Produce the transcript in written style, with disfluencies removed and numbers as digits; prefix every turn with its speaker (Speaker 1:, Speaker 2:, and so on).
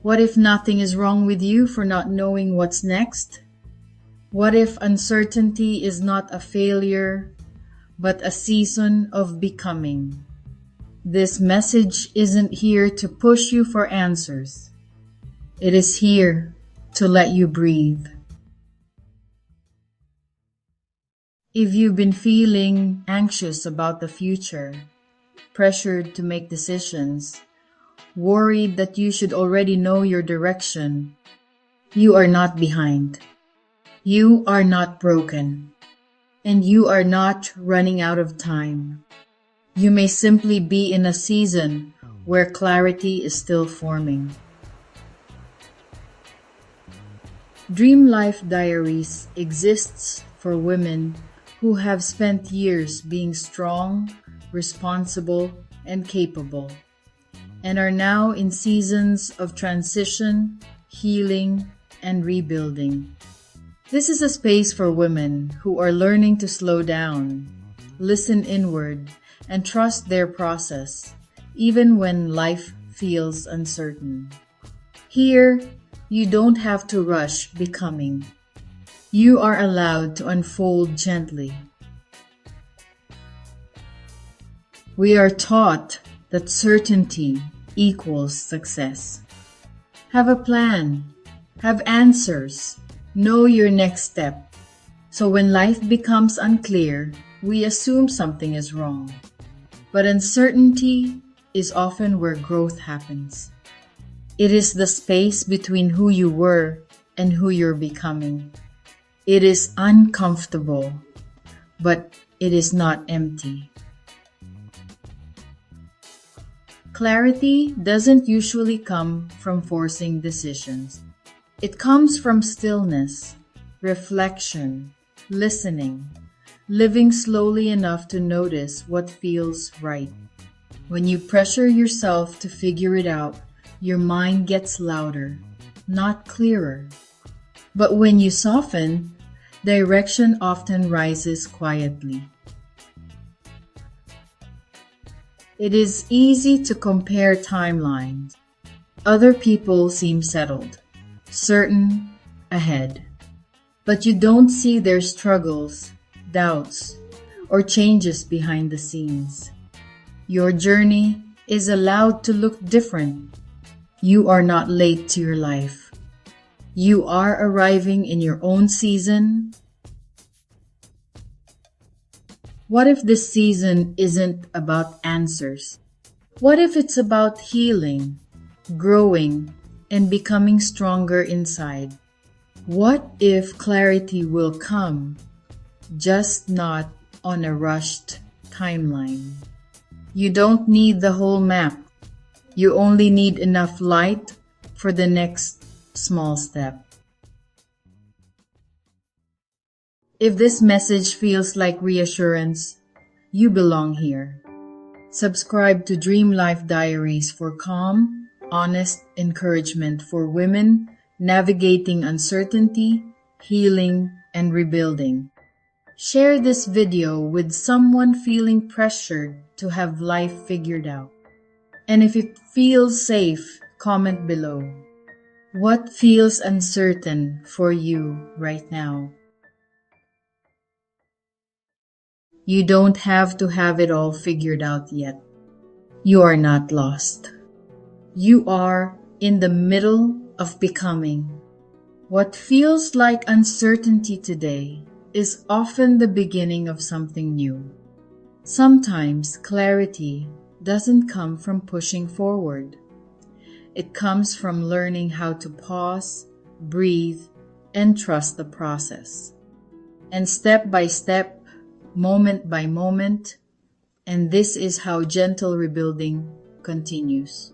Speaker 1: What if nothing is wrong with you for not knowing what's next? What if uncertainty is not a failure, but a season of becoming? This message isn't here to push you for answers. It is here to let you breathe. If you've been feeling anxious about the future, pressured to make decisions, worried that you should already know your direction, you are not behind. You are not broken. And you are not running out of time. You may simply be in a season where clarity is still forming. Dream Life Diaries exists for women who have spent years being strong, responsible, and capable, and are now in seasons of transition, healing, and rebuilding. This is a space for women who are learning to slow down, listen inward, and trust their process, even when life feels uncertain. Here, you don't have to rush becoming. You are allowed to unfold gently. We are taught that certainty equals success. Have a plan. Have answers. Know your next step. So when life becomes unclear, we assume something is wrong. But uncertainty is often where growth happens. It is the space between who you were and who you're becoming. It is uncomfortable, but it is not empty. Clarity doesn't usually come from forcing decisions. It comes from stillness, reflection, listening, living slowly enough to notice what feels right. When you pressure yourself to figure it out, your mind gets louder, not clearer. But when you soften, direction often rises quietly. It is easy to compare timelines. Other people seem settled, certain, ahead. But you don't see their struggles, doubts, or changes behind the scenes. Your journey is allowed to look different. You are not late to your life. You are arriving in your own season. What if this season isn't about answers? What if it's about healing, growing, and becoming stronger inside? What if clarity will come, just not on a rushed timeline? You don't need the whole map. You only need enough light for the next small step. If this message feels like reassurance, you belong here. Subscribe to Dream Life Diaries for calm, honest encouragement for women navigating uncertainty, healing, and rebuilding. Share this video with someone feeling pressured to have life figured out. And if it feels safe, comment below. What feels uncertain for you right now? You don't have to have it all figured out yet. You are not lost. You are in the middle of becoming. What feels like uncertainty today is often the beginning of something new. Sometimes clarity doesn't come from pushing forward. It comes from learning how to pause, breathe, and trust the process. And step by step, moment by moment, and this is how gentle rebuilding continues.